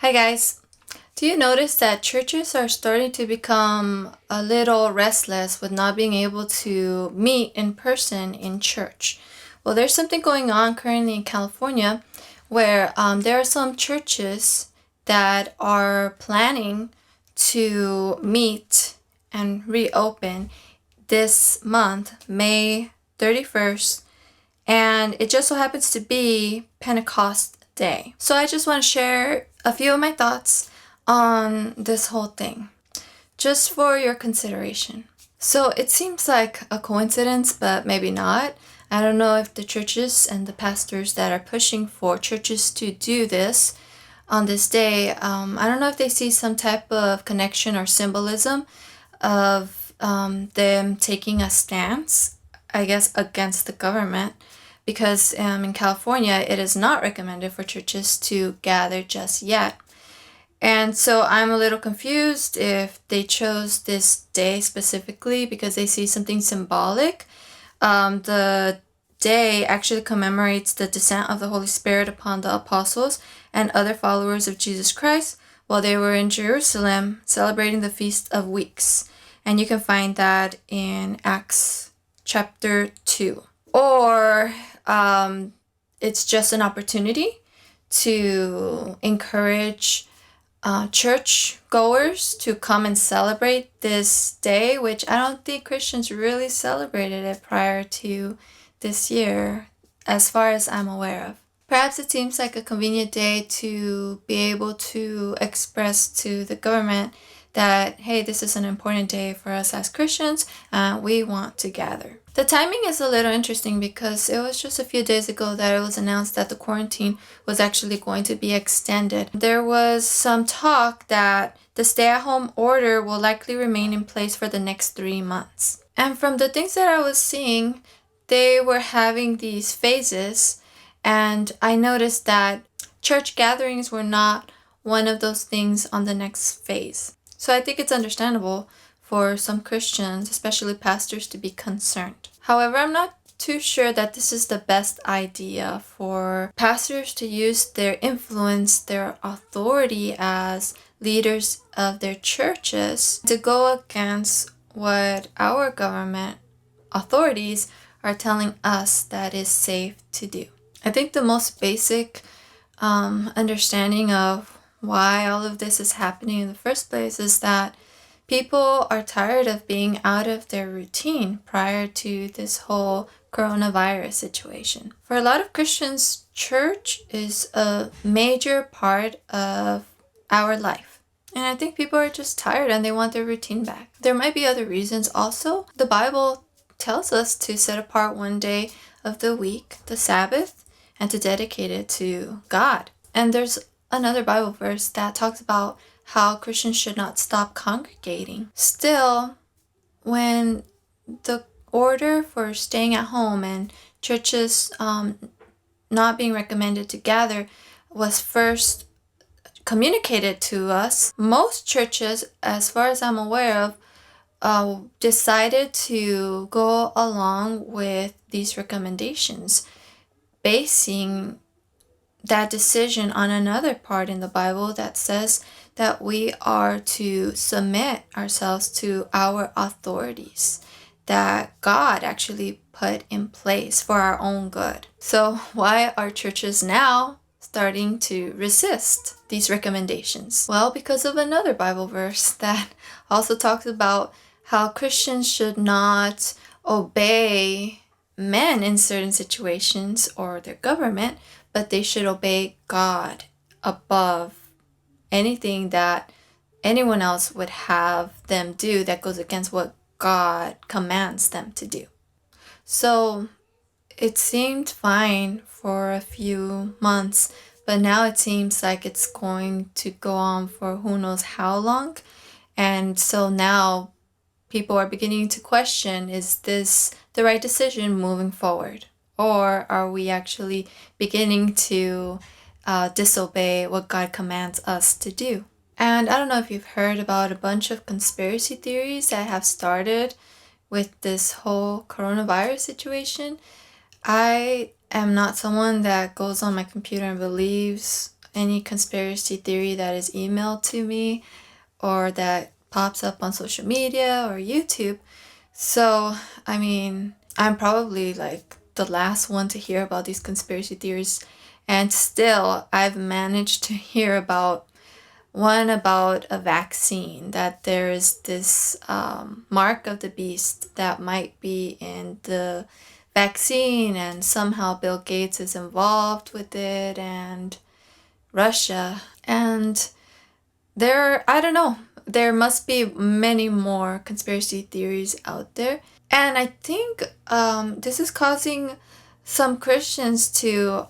Hi guys. Do you notice that churches are starting to become a little restless with not being able to meet in person in church? Well, there's something going on currently in California where there are some churches that are planning to meet and reopen this month, May 31st, and it just so happens to be Pentecost Day. So I just want to share a few of my thoughts on this whole thing, just for your consideration. So it seems like a coincidence, but maybe not. I don't know if the churches and the pastors that are pushing for churches to do this on this day, I don't know if they see some type of connection or symbolism of them taking a stance, I guess, against the government, because in California it is not recommended for churches to gather just yet. And so I'm a little confused if they chose this day specifically because they see something symbolic. The day actually commemorates the descent of the Holy Spirit upon the apostles and other followers of Jesus Christ while they were in Jerusalem celebrating the Feast of Weeks. And you can find that in Acts chapter 2. Or it's just an opportunity to encourage church goers to come and celebrate this day, which I don't think Christians really celebrated it prior to this year, as far as I'm aware of. Perhaps it seems like a convenient day to be able to express to the government that, hey, this is an important day for us as Christians, we want to gather. The timing is a little interesting because it was just a few days ago that it was announced that the quarantine was actually going to be extended. There was some talk that the stay-at-home order will likely remain in place for the next 3 months. And from the things that I was seeing, they were having these phases, and I noticed that church gatherings were not one of those things on the next phase. So I think it's understandable for some Christians, especially pastors, to be concerned. However, I'm not too sure that this is the best idea for pastors to use their influence, their authority as leaders of their churches to go against what our government authorities are telling us that is safe to do. I think the most basic understanding of why all of this is happening in the first place is that people are tired of being out of their routine prior to this whole coronavirus situation. For a lot of Christians, church is a major part of our life. And I think people are just tired and they want their routine back. There might be other reasons also. The Bible tells us to set apart one day of the week, the Sabbath, and to dedicate it to God. And there's another Bible verse that talks about how Christians should not stop congregating. Still, when the order for staying at home and churches not being recommended to gather was first communicated to us, most churches, as far as I'm aware of, decided to go along with these recommendations, basing that decision on another part in the Bible that says that we are to submit ourselves to our authorities that God actually put in place for our own good. So why are churches now starting to resist these recommendations? Well, because of another Bible verse that also talks about how Christians should not obey men in certain situations or their government, but they should obey God above anything that anyone else would have them do that goes against what God commands them to do. So it seemed fine for a few months, but now it seems like it's going to go on for who knows how long. And so now people are beginning to question, is this the right decision moving forward? Or are we actually beginning to disobey what God commands us to do? And I don't know if you've heard about a bunch of conspiracy theories that have started with this whole coronavirus situation. I am not someone that goes on my computer and believes any conspiracy theory that is emailed to me or that pops up on social media or YouTube. So, I mean, I'm probably like the last one to hear about these conspiracy theories. And still, I've managed to hear about one about a vaccine, that there is this mark of the beast that might be in the vaccine, and somehow Bill Gates is involved with it, and Russia. And I don't know, there must be many more conspiracy theories out there. And I think this is causing some Christians to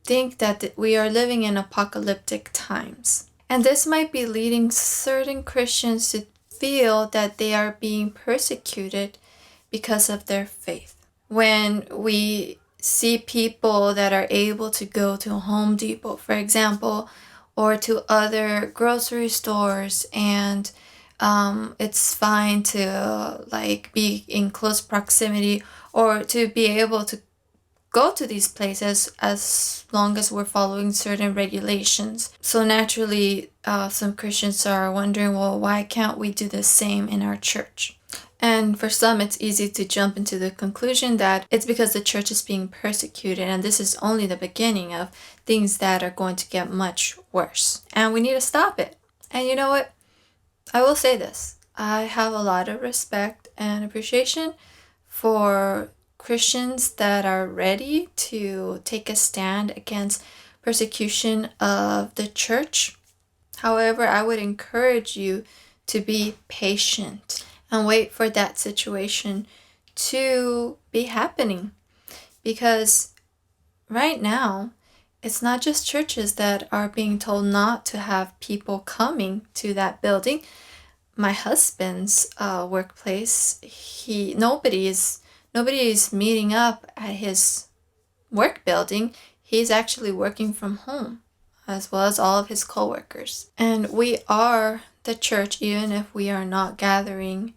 think that we are living in apocalyptic times. And this might be leading certain Christians to feel that they are being persecuted because of their faith. When we see people that are able to go to Home Depot, for example, or to other grocery stores, and it's fine to like be in close proximity or to be able to go to these places as long as we're following certain regulations. So naturally, some Christians are wondering, well, why can't we do the same in our church? And for some, it's easy to jump into the conclusion that it's because the church is being persecuted, and this is only the beginning of things that are going to get much worse. And we need to stop it. And you know what? I will say this. I have a lot of respect and appreciation for Christians that are ready to take a stand against persecution of the church. However, I would encourage you to be patient and wait for that situation to be happening. Because right now, it's not just churches that are being told not to have people coming to that building. My husband's workplace, nobody is meeting up at his work building. He's actually working from home, as well as all of his coworkers. And we are the church, even if we are not gathering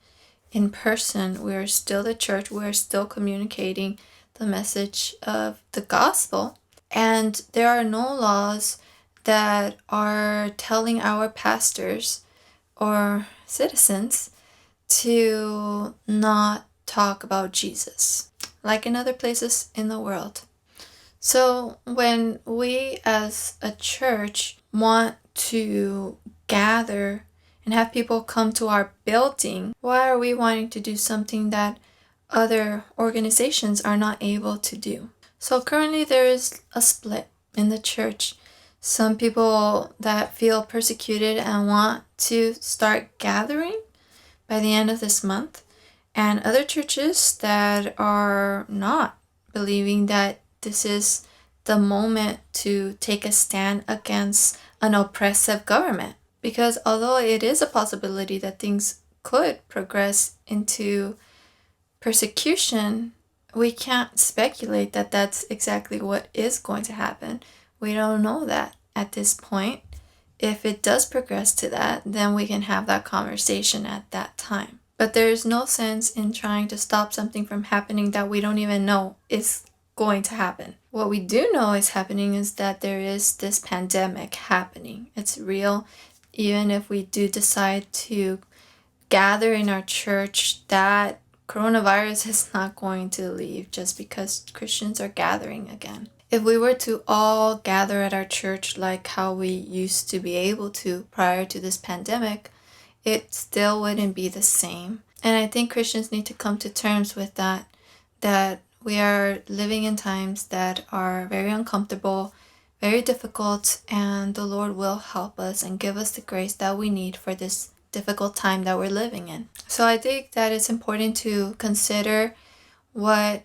in person. We are still the church. We are still communicating the message of the gospel. And there are no laws that are telling our pastors or citizens to not talk about Jesus, like in other places in the world. So when we as a church want to gather and have people come to our building, why are we wanting to do something that other organizations are not able to do? So currently there is a split in the church. Some people that feel persecuted and want to start gathering by the end of this month, and other churches that are not believing that this is the moment to take a stand against an oppressive government. Because although it is a possibility that things could progress into persecution, we can't speculate that that's exactly what is going to happen. We don't know that at this point. If it does progress to that, then we can have that conversation at that time. But there is no sense in trying to stop something from happening that we don't even know is going to happen. What we do know is happening is that there is this pandemic happening. It's real. Even if we do decide to gather in our church, that coronavirus is not going to leave just because Christians are gathering again. If we were to all gather at our church like how we used to be able to prior to this pandemic, it still wouldn't be the same. And I think Christians need to come to terms with that we are living in times that are very uncomfortable, very difficult, and the Lord will help us and give us the grace that we need for this difficult time that we're living in. So I think that it's important to consider what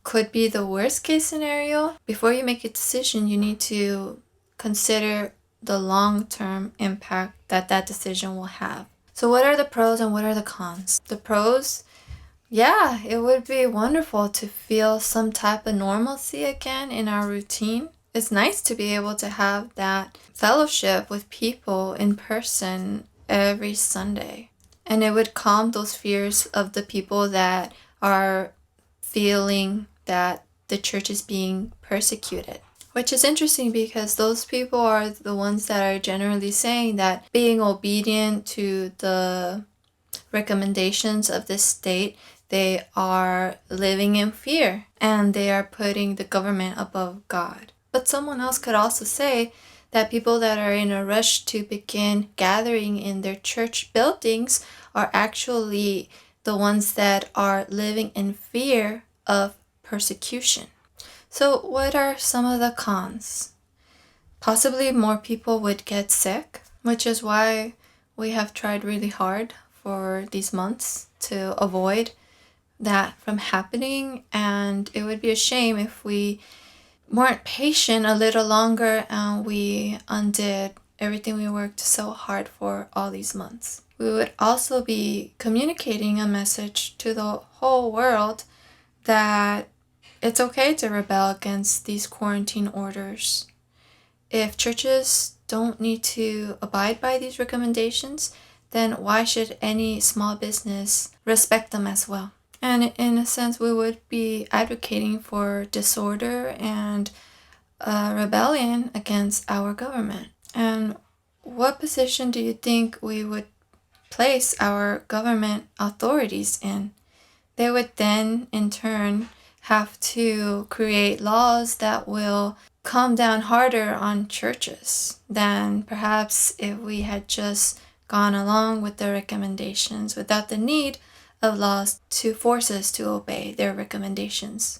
could be the worst case scenario. Before you make a decision, you need to consider the long-term impact that that decision will have. So what are the pros and what are the cons? The pros, yeah, it would be wonderful to feel some type of normalcy again in our routine. It's nice to be able to have that fellowship with people in person every Sunday. And it would calm those fears of the people that are feeling that the church is being persecuted. Which is interesting because those people are the ones that are generally saying that being obedient to the recommendations of this state, they are living in fear and they are putting the government above God. But someone else could also say that people that are in a rush to begin gathering in their church buildings are actually the ones that are living in fear of persecution. So, what are some of the cons? Possibly more people would get sick, which is why we have tried really hard for these months to avoid that from happening. And it would be a shame if we weren't patient a little longer and we undid everything we worked so hard for all these months. We would also be communicating a message to the whole world that it's okay to rebel against these quarantine orders. If churches don't need to abide by these recommendations, then why should any small business respect them as well? And in a sense, we would be advocating for disorder and rebellion against our government. And what position do you think we would place our government authorities in? They would then, in turn, have to create laws that will come down harder on churches than perhaps if we had just gone along with the recommendations without the need of laws to force us to obey their recommendations.